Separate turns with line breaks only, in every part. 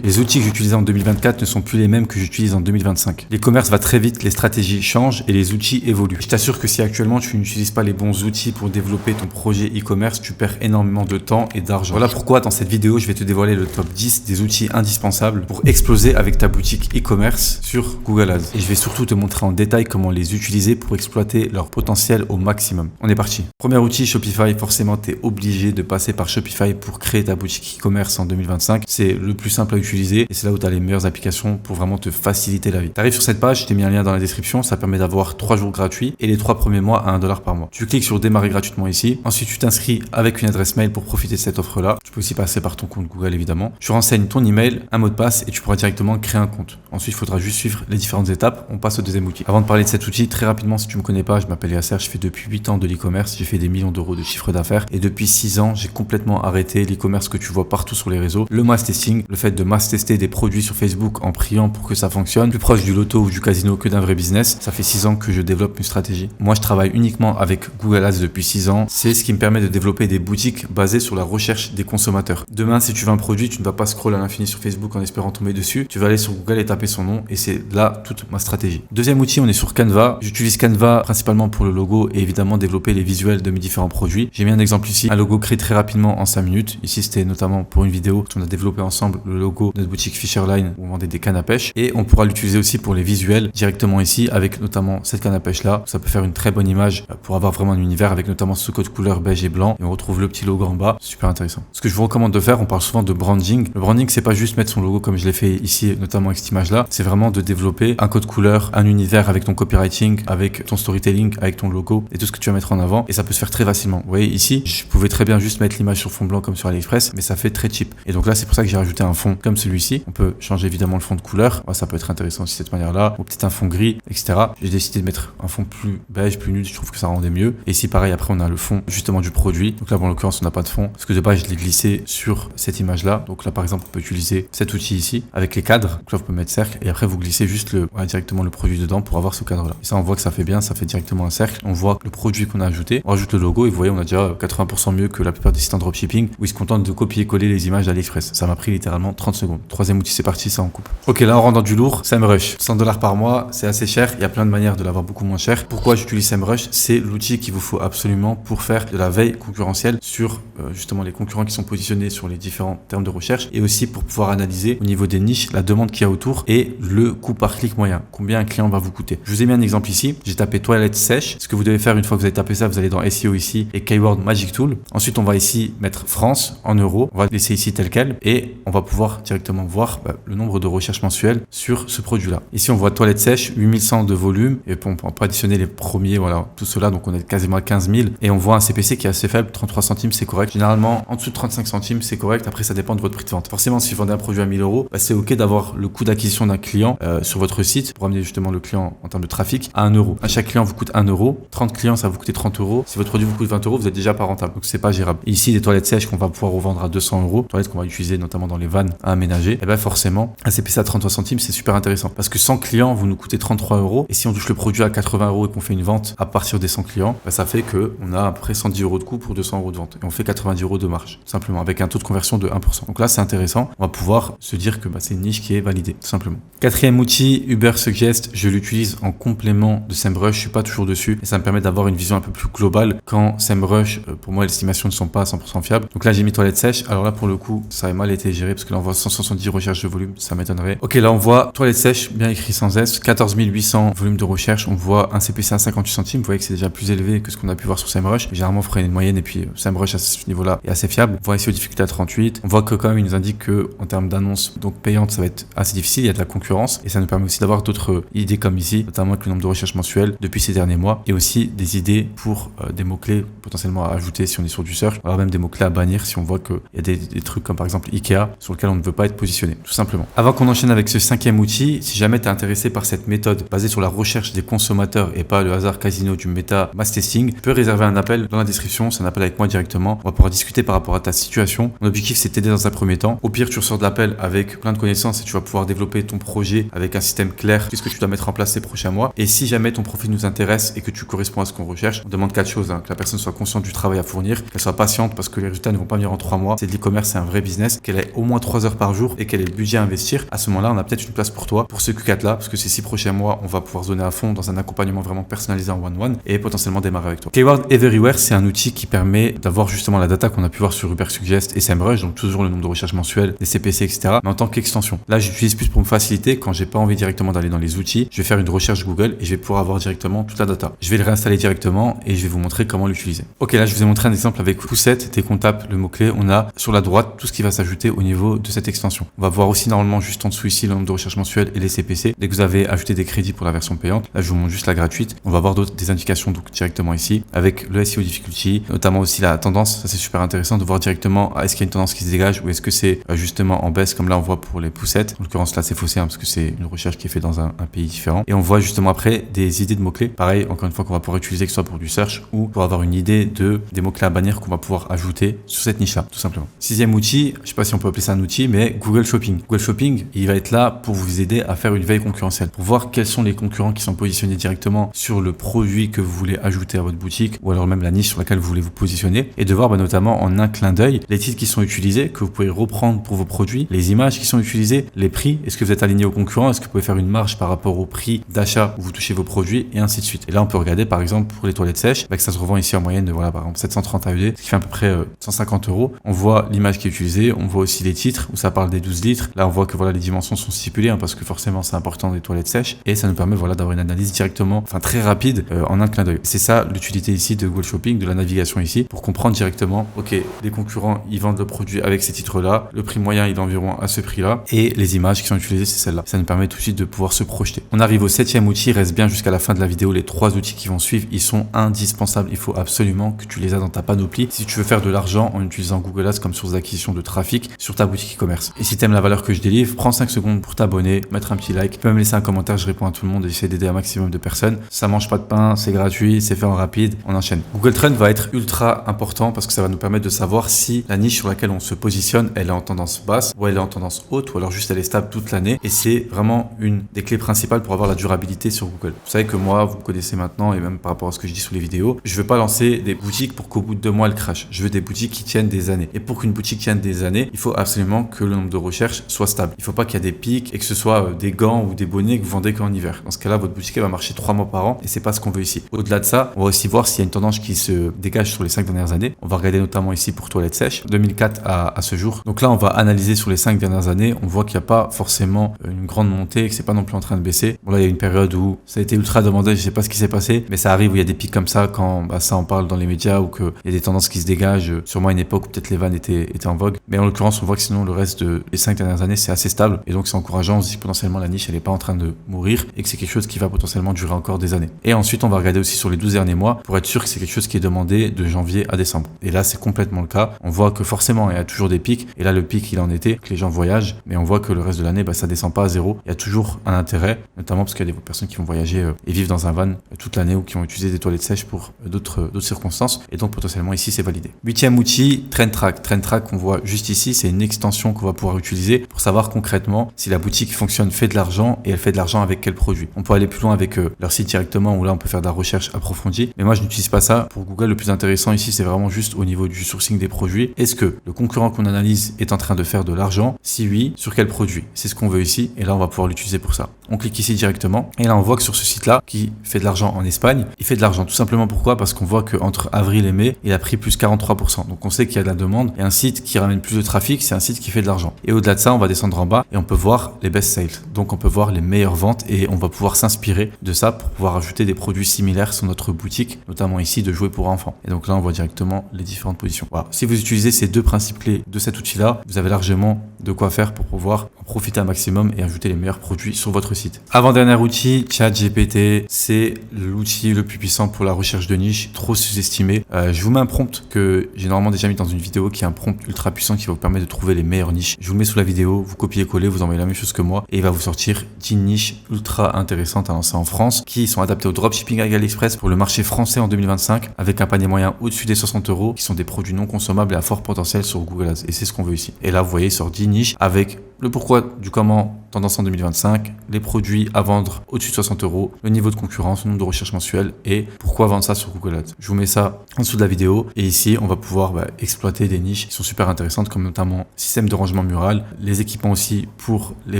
les outils que j'utilisais en 2024 ne sont plus les mêmes que j'utilise en 2025. L'e-commerce va très vite, les stratégies changent et les outils évoluent. Je t'assure que si actuellement tu n'utilises pas les bons outils pour développer ton projet e-commerce, tu perds énormément de temps et d'argent. Voilà pourquoi dans cette vidéo, je vais te dévoiler le top 10 des outils indispensables pour exploser avec ta boutique e-commerce sur Google Ads. Et je vais surtout te montrer en détail comment les utiliser pour exploiter leur potentiel au maximum. On est parti. Premier outil, Shopify. Forcément, tu es obligé de passer par Shopify pour créer ta boutique e-commerce en 2025. C'est le plus simple à utiliser et c'est là où tu as les meilleures applications pour vraiment te faciliter la vie. Tu arrives sur cette page, je t'ai mis un lien dans la description. Ça permet d'avoir 3 jours gratuits et les 3 premiers mois à $1 par mois. Tu cliques sur démarrer gratuitement ici. Ensuite, tu t'inscris avec une adresse mail pour profiter de cette offre-là. Tu peux aussi passer par ton compte Google évidemment. Tu renseignes ton email, un mot de passe et tu pourras directement créer un compte. Ensuite, il faudra juste suivre les différentes étapes. On passe au deuxième outil. Avant de parler de cet outil, très rapidement, si tu me connais pas, je m'appelle Yasser. Je fais depuis 8 ans de l'e-commerce. J'ai fait des millions d'euros de chiffre d'affaires et depuis 6 ans, j'ai complètement arrêté l'e-commerce que tu vois partout sur les réseaux. Le mass testing, le fait de mass tester des produits sur Facebook en priant pour que ça fonctionne, plus proche du loto ou du casino que d'un vrai business. Ça fait 6 ans que je développe une stratégie. Moi, je travaille uniquement avec Google Ads depuis 6 ans. C'est ce qui me permet de développer des boutiques basées sur la recherche des consommateurs. Demain, si tu veux un produit, tu ne vas pas scroller à l'infini sur Facebook en espérant tomber dessus. Tu vas aller sur Google et taper son nom et c'est là toute ma stratégie. Deuxième outil, on est sur Canva. J'utilise Canva principalement pour le logo et évidemment développer les visuels de mes différents produits. J'ai mis un exemple ici, un logo créé très rapidement en 5 minutes. Ici, c'était notamment pour une vidéo. On a développé ensemble le logo de notre boutique Fisherline où on vendait des cannes à pêche et on pourra l'utiliser aussi pour les visuels directement ici avec notamment cette canne à pêche là. Ça peut faire une très bonne image pour avoir vraiment un univers avec notamment ce code couleur beige et blanc et on retrouve le petit logo en bas. Super intéressant. Ce que je vous recommande de faire, on parle souvent de branding. Le branding, c'est pas juste mettre son logo comme je l'ai fait ici, notamment avec cette image là. C'est vraiment de développer un code couleur, un univers avec ton copywriting, avec ton storytelling, avec ton logo et tout ce que tu vas mettre en avant. Et ça peut se faire très facilement. Vous voyez ici, je pouvais très bien juste mettre l'image sur fond blanc comme sur AliExpress, mais ça fait très cheap. Et donc là, c'est pour ça que j'ai rajouté un fond comme celui-ci. On peut changer évidemment le fond de couleur. Ouais, ça peut être intéressant aussi de cette manière-là. Ou peut-être un fond gris, etc. J'ai décidé de mettre un fond plus beige, plus nude. Je trouve que ça rendait mieux. Et ici, pareil, après, on a le fond justement du produit. Donc là, en l'occurrence, on n'a pas de fond. Parce que de base, je l'ai glissé sur cette image-là. Donc là, par exemple, on peut utiliser cet outil ici avec les cadres. Donc là, vous pouvez mettre cercle. Et après, vous glissez juste directement le produit dedans pour avoir ce cadre-là. Et ça, on voit que ça fait bien. Ça fait directement un cercle. On voit le produit qu'on a ajouté. On rajoute le logo et vous voyez, on a déjà 80% mieux que la plupart des sites en dropshipping où ils se contentent de copier-coller les images d'AliExpress. Ça m'a pris littéralement 30 secondes. Troisième outil, c'est parti, ça en coupe. Ok, là, on rentre dans du lourd. SEMrush. $100 par mois, c'est assez cher. Il y a plein de manières de l'avoir beaucoup moins cher. Pourquoi j'utilise SEMrush? C'est l'outil qu'il vous faut absolument pour faire de la veille concurrentielle sur justement les concurrents qui sont positionnés sur les différents termes de recherche et aussi pour pouvoir analyser au niveau des niches la demande qu'il y a autour et le coût par clic moyen. Combien un client va vous coûter. Je vous ai mis un exemple ici. J'ai tapé toilette sèche. Ce que vous devez faire une fois que vous avez tapé ça, vous allez dans SEO ici et Keyword Magic Tool. Ensuite, on va ici mettre France en euros. On va laisser ici tel quel et on va pouvoir directement voir le nombre de recherches mensuelles sur ce produit-là. Ici, on voit toilette sèche, 8100 de volume et on peut additionner les premiers, voilà, tout cela. Donc, on est quasiment à 15 000 et on voit un CPC qui est assez faible, 33 centimes, c'est correct. Généralement, en dessous de 35 centimes, c'est correct. Après, ça dépend de votre prix de vente. Forcément, si vous vendez un produit à 1000 euros, c'est ok d'avoir le coût d'acquisition d'un client sur votre site pour amener justement le client en termes de trafic à 1 euro. À chaque client vous coûte 1 euro. 30 clients, ça va vous coûter 30 euros. Si votre produit vous coûte 20 euros, vous êtes déjà pas rentable. Donc, c'est pas gérable. Et ici, les toilettes sèches qu'on va pouvoir revendre à 200 euros, toilettes qu'on va utiliser notamment dans les vannes à aménager, et forcément, un CPC à 33 centimes, c'est super intéressant parce que 100 clients, vous nous coûtez 33 euros. Et si on touche le produit à 80 euros et qu'on fait une vente à partir des 100 clients, ça fait que on a à peu près 110 euros de coût pour 200 euros de vente. Et on fait 90 euros de marge, tout simplement, avec un taux de conversion de 1%. Donc là, c'est intéressant. On va pouvoir se dire que c'est une niche qui est validée, tout simplement. Quatrième outil, Ubersuggest. Je l'utilise en complément de SEMrush. Je suis pas toujours dessus et ça me permet d'avoir une vision un peu plus globale quand SEMrush, pour moi, les estimations ne sont pas à 100% fiables. Donc là, j'ai mis toilette sèche. Alors là, pour le coup, ça a mal été géré parce que là, on voit 170 recherches de volume. Ça m'étonnerait. Ok, là, on voit toilette sèche, bien écrit sans S, 14 800 volume de recherche. On voit un CPC à 58 centimes. Vous voyez que c'est déjà plus élevé que ce qu'on a pu voir sur SEMrush. Généralement, on ferait une moyenne et puis SEMrush à ce niveau-là est assez fiable. On voit ici aux difficultés à 38. On voit que quand même, il nous indique que en termes d'annonces donc payantes, ça va être assez difficile. Il y a de la concurrence et ça nous permet aussi d'avoir d'autres idées comme ici, notamment avec le nombre de recherches mensuelles depuis ces derniers mois et aussi des idées pour des mots-clés potentiellement à ajouter si on est sur du search, alors même des mots-clés à bannir si on voit qu'il y a des trucs comme par exemple Ikea sur lequel on ne veut pas être positionné, tout simplement. Avant qu'on enchaîne avec ce cinquième outil, si jamais tu es intéressé par cette méthode basée sur la recherche des consommateurs et pas le hasard casino du méta mass testing, tu peux réserver un appel dans la description, c'est un appel avec moi directement. On va pouvoir discuter par rapport à ta situation. Mon objectif, c'est t'aider dans un premier temps. Au pire, tu ressors de l'appel avec plein de connaissances et tu vas pouvoir développer ton projet avec un système clair, qu'est-ce que tu dois mettre en place ces prochains mois. Et si jamais ton profil nous intéresse et que tu corresponds à ce qu'on recherche, on demande 4 choses, que la personne soit consciente du travail à fournir, qu'elle soit patiente parce que les résultats ne vont pas venir en 3 mois. C'est de l'e-commerce, c'est un vrai business, qu'elle ait au moins 3 heures par jour et quel est le budget à investir, à ce moment-là, on a peut-être une place pour toi, pour ce Q4-là, parce que ces 6 prochains mois, on va pouvoir se donner à fond dans un accompagnement vraiment personnalisé en one-one et potentiellement démarrer avec toi. Keyword Everywhere, c'est un outil qui permet d'avoir justement la data qu'on a pu voir sur Ubersuggest et SEMrush, donc toujours le nombre de recherches mensuelles, des CPC, etc., mais en tant qu'extension. Là, j'utilise plus pour me faciliter quand j'ai pas envie directement d'aller dans les outils. Je vais faire une recherche Google et je vais pouvoir avoir directement toute la data. Je vais le réinstaller directement et je vais vous montrer comment l'utiliser. Ok, là, je vous ai montré un exemple avec Pousset. Dès qu'on tape le mot-clé, on a sur la droite tout ce qui va s'ajouter au niveau de cette extension. On va voir aussi normalement juste en dessous ici le nombre de recherches mensuelles et les CPC. Dès que vous avez ajouté des crédits pour la version payante, là, je vous montre juste la gratuite. On va voir des indications donc directement ici avec le SEO difficulty, notamment aussi la tendance. Ça, c'est super intéressant de voir directement est-ce qu'il y a une tendance qui se dégage ou est-ce que c'est justement en baisse comme là on voit pour les poussettes. En l'occurrence là c'est faussé parce que c'est une recherche qui est faite dans un pays différent. Et on voit justement après des idées de mots-clés. Pareil, encore une fois qu'on va pouvoir utiliser que ce soit pour du search ou pour avoir une idée des mots-clés à bannir qu'on va pouvoir ajouter sur cette niche-là, tout simplement. 6e outil, je sais pas si on peut appeler ça un outil, mais Google Shopping. Google Shopping, il va être là pour vous aider à faire une veille concurrentielle, pour voir quels sont les concurrents qui sont positionnés directement sur le produit que vous voulez ajouter à votre boutique ou alors même la niche sur laquelle vous voulez vous positionner et de voir notamment en un clin d'œil les titres qui sont utilisés, que vous pouvez reprendre pour vos produits, les images qui sont utilisées, les prix, est-ce que vous êtes aligné aux concurrents, est-ce que vous pouvez faire une marge par rapport au prix d'achat où vous touchez vos produits et ainsi de suite. Et là on peut regarder par exemple pour les toilettes sèches, que ça se revend ici en moyenne de voilà par exemple 730 AED, ce qui fait à peu près 150 €. On voit l'image qui est utilisée, on voit aussi les titres où ça parle des 12 litres. Là on voit que voilà les dimensions sont stipulées parce que forcément c'est important des toilettes sèches et ça nous permet voilà d'avoir une analyse directement, enfin très rapide en un clin d'œil. C'est ça l'utilité ici de Google Shopping, de la navigation ici, pour comprendre directement ok, les concurrents ils vendent le produit avec ces titres là, le prix moyen il est environ à ce prix là et les images qui sont utilisées c'est celle-là. Ça nous permet tout de suite de pouvoir se projeter. On arrive au 7e outil, reste bien jusqu'à la fin de la vidéo. Les 3 outils qui vont suivre ils sont indispensables, il faut absolument que tu les aies dans ta panoplie si tu veux faire de l'argent en utilisant Google Ads comme source d'acquisition de trafic sur ta boutique e-commerce. Et si tu aimes la valeur que je délivre, prends 5 secondes pour t'abonner, mettre un petit like, tu peux même laisser un commentaire, je réponds à tout le monde et j'essaie d'aider un maximum de personnes. Ça mange pas de pain, c'est gratuit, c'est fait en rapide, on enchaîne. Google Trend va être ultra important parce que ça va nous permettre de savoir si la niche sur laquelle on se positionne, elle est en tendance basse ou elle est en tendance haute ou alors juste elle est stable toute l'année et c'est vraiment une des clés principales pour avoir la durabilité sur Google. Vous savez que moi, vous me connaissez maintenant et même par rapport à ce que je dis sous les vidéos, je veux pas lancer des boutiques pour qu'au bout de 2 mois elles crachent. Je veux des boutiques qui tiennent des années. Et pour qu'une boutique tienne des années, il faut absolument que le nombre de recherches soit stable. Il faut pas qu'il y ait des pics et que ce soit des gants ou des bonnets que vous vendez qu'en hiver. Dans ce cas-là, votre boutique elle va marcher 3 mois par an et c'est pas ce qu'on veut ici. Au-delà de ça, on va aussi voir s'il y a une tendance qui se dégage sur les 5 dernières années. On va regarder notamment ici pour toilettes sèches, 2004 à ce jour. Donc là, on va analyser sur les 5 dernières années. On voit qu'il n'y a pas forcément une grande montée et que c'est pas non plus en train de baisser. Bon là, il y a une période où ça a été ultra demandé, je sais pas ce qui s'est passé, mais ça arrive où il y a des pics comme ça quand ça en parle dans les médias ou qu'il y a des tendances qui se dégagent. Sûrement à une époque où peut-être les vannes étaient en vogue. Mais en l'occurrence, on voit que sinon le reste des 5 dernières années, c'est assez stable. Et donc c'est encourageant. On se dit que potentiellement la niche, elle est pas en train de mourir et que c'est quelque chose qui va potentiellement durer encore des années. Et ensuite, on va regarder aussi sur les 12 derniers mois pour être sûr que c'est quelque chose qui est demandé de janvier à décembre. Et là, c'est complètement le cas. On voit que forcément, il y a toujours des pics. Et là, le pic, il est en été, que les gens voyagent. Mais on voit que le reste de l'année, ça descend pas à zéro. Il y a toujours un intérêt, notamment parce qu'il y a des personnes qui vont voyager et vivre dans un van toute l'année ou qui vont utiliser des toilettes sèches pour d'autres circonstances. Et donc, potentiellement, ici, c'est validé. 8e outil, Trend Track. Trend Track, qu'on voit juste ici, c'est une extension qu'on va pouvoir utiliser pour savoir concrètement si la boutique fonctionne, fait de l'argent et elle fait de l'argent avec quel produit. On peut aller plus loin avec leur site directement où là, on peut faire de la recherche approfondie. Mais moi, je n'utilise pas ça. Pour Google, le plus intéressant ici, c'est vraiment juste au niveau du sourcing des produits. Est-ce que le concurrent qu'on analyse est en train de faire de l'argent? Si oui, sur quel produit? C'est ce qu'on veut ici. Et là, on va pouvoir l'utiliser pour ça. On clique ici directement. Et là, on voit que sur ce site-là, qui fait de l'argent en Espagne, il fait de l'argent. Tout simplement pourquoi? Parce qu'on voit qu'entre avril et mai, il a pris plus 43%. Donc, on sait qu'il y a de la demande. Et un site qui ramène plus de trafic, c'est un site qui fait de l'argent. Et au-delà de ça, on va descendre en bas et on peut voir les best sales. Donc, on peut voir les meilleures ventes et on va pouvoir s'inspirer de ça pour pouvoir ajouter des produits similaires sur notre boutique, notamment ici de jouets pour enfants. Et donc là, on voit directement les différentes positions. Voilà. Si vous utilisez ces 2 principes clés de cet outil-là, vous avez largement de quoi faire pour pouvoir en profiter un maximum et ajouter les meilleurs produits sur votre site. Avant-dernier outil, ChatGPT, c'est l'outil le plus puissant pour la recherche de niche, trop sous-estimé. Je vous mets un prompt que j'ai normalement déjà mis dans une vidéo qui est un prompt ultra puissant qui va vous permettre de trouver les meilleures niches. Je vous le mets sous la vidéo, vous copiez-collez, vous envoyez la même chose que moi et il va vous sortir 10 niches ultra intéressantes à lancer en France qui sont adaptées au dropshipping avec AliExpress pour le marché français en 2025 avec un panier moyen au-dessus des 60 €, qui sont des produits non consommables et à fort potentiel sur Google Ads. Et c'est ce qu'on veut ici. Et là, vous voyez, il sort 10 niches avec le pourquoi du comment, tendance en 2025, les produits à vendre au-dessus de 60 €, le niveau de concurrence, le nombre de recherches mensuelles et pourquoi vendre ça sur Google Ads. Je vous mets ça en dessous de la vidéo et ici, on va pouvoir exploiter des niches qui sont super intéressantes comme notamment système de rangement mural, les équipements aussi pour les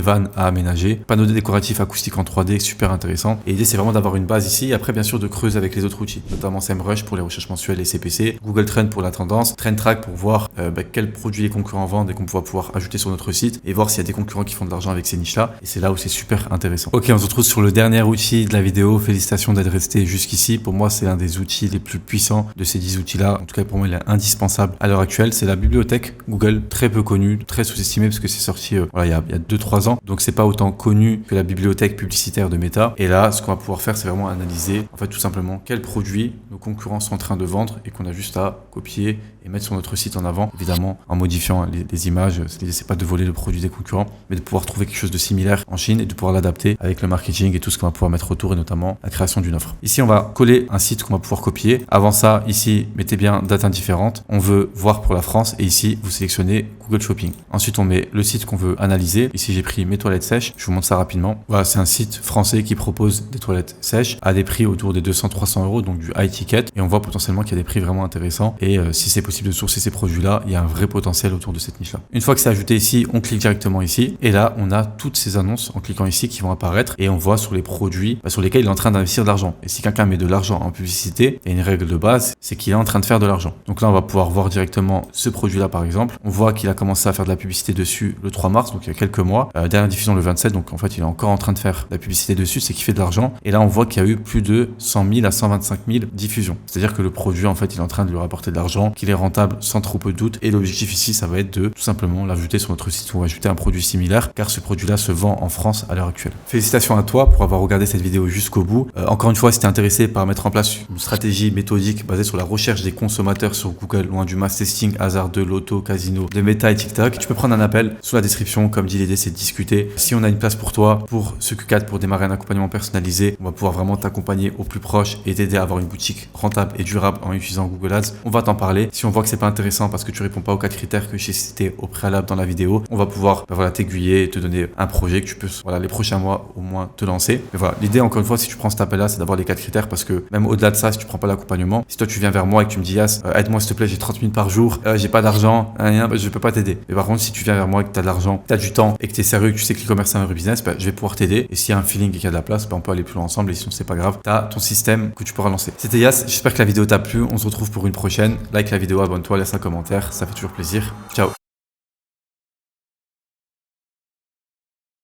vannes à aménager, panneaux décoratifs acoustiques en 3D, super intéressant. Et l'idée, c'est vraiment d'avoir une base ici et après, bien sûr, de creuser avec les autres outils, notamment SEMrush pour les recherches mensuelles et CPC, Google Trend pour la tendance, TrendTrack pour voir quels produits les concurrents vendent et qu'on va pouvoir ajouter sur notre site et voir s'il y a des concurrents qui font de l'argent avec ces niches-là. Et c'est là où c'est super intéressant. Ok, on se retrouve sur le dernier outil de la vidéo. Félicitations d'être resté jusqu'ici. Pour moi, c'est l'un des outils les plus puissants de ces 10 outils-là. En tout cas, pour moi, il est indispensable à l'heure actuelle. C'est la bibliothèque Google, très peu connue, très sous-estimée parce que c'est sorti il y a 2-3 ans. Donc, c'est pas autant connu que la bibliothèque publicitaire de Meta. Et là, ce qu'on va pouvoir faire, c'est vraiment analyser, en fait, tout simplement, quels produits nos concurrents sont en train de vendre et qu'on a juste à copier et mettre sur notre site en avant, évidemment, en modifiant les images. L'idée, c'est pas de voler le produit des concurrents, mais de pouvoir trouver quelque chose de similaire en Chine et de pouvoir l'adapter avec le marketing et tout ce qu'on va pouvoir mettre autour et notamment la création d'une offre. Ici, on va coller un site qu'on va pouvoir copier. Avant ça, ici, mettez bien date indifférente. On veut voir pour la France et ici, vous sélectionnez Google Shopping. Ensuite, on met le site qu'on veut analyser. Ici, j'ai pris mes toilettes sèches. Je vous montre ça rapidement. Voilà, c'est un site français qui propose des toilettes sèches à des prix autour des 200-300 €, donc du high ticket. Et on voit potentiellement qu'il y a des prix vraiment intéressants. Et si c'est possible de sourcer ces produits-là, il y a un vrai potentiel autour de cette niche-là. Une fois que c'est ajouté ici, on clique directement ici. Et là, on a toutes ces annonces en cliquant ici qui vont apparaître. Et on voit sur les produits sur lesquels il est en train d'investir de l'argent. Et si quelqu'un met de l'argent en publicité, il y a une règle de base, c'est qu'il est en train de faire de l'argent. Donc là, on va pouvoir voir directement ce produit-là, par exemple. On voit qu'il a commencé à faire de la publicité dessus le 3 mars, donc il y a quelques mois. Dernière diffusion le 27, donc en fait, il est encore en train de faire de la publicité dessus, c'est qu'il fait de l'argent. Et là, on voit qu'il y a eu plus de 100 000 à 125 000 diffusions. C'est-à-dire que le produit, en fait, il est en train de lui rapporter de l'argent, qu'il est rentable sans trop peu de doute. Et l'objectif ici, ça va être de tout simplement l'ajouter sur notre site ou ajouter un produit similaire, car ce produit-là se vend en France à l'heure actuelle. Félicitations à toi pour avoir regardé cette vidéo jusqu'au bout. Encore une fois, si tu es intéressé par mettre en place une stratégie méthodique basée sur la recherche des consommateurs sur Google, loin du mass testing, hasardeux, loto, casino, de Meta et TikTok, tu peux prendre un appel sous la description. Comme dit, l'idée c'est de discuter. Si on a une place pour toi, pour ce Q4, pour démarrer un accompagnement personnalisé, on va pouvoir vraiment t'accompagner au plus proche et t'aider à avoir une boutique rentable et durable en utilisant Google Ads. On va t'en parler. Si on voit que c'est pas intéressant parce que tu réponds pas aux 4 critères que j'ai cités au préalable dans la vidéo, on va pouvoir t'aiguiller et te donner un projet que tu peux les prochains mois au moins te lancer. Mais voilà, l'idée encore une fois, si tu prends cet appel là, c'est d'avoir les 4 critères parce que même au-delà de ça, si tu prends pas l'accompagnement, si toi tu viens vers moi et que tu me dis Yas, aide-moi s'il te plaît, j'ai 30 000 par jour, j'ai pas d'argent, je peux pas t'aider. Mais par contre, si tu viens vers moi et que tu as de l'argent, tu as du temps et que tu es sérieux, que tu sais que l'e-commerce c'est un vrai business, je vais pouvoir t'aider. Et s'il y a un feeling et qu'il y a de la place, on peut aller plus loin ensemble. Et sinon, c'est pas grave, tu as ton système que tu pourras lancer. C'était Yas, j'espère que la vidéo t'a plu. On se retrouve pour une prochaine. Like la vidéo, abonne-toi, laisse un commentaire, ça fait toujours plaisir. Ciao.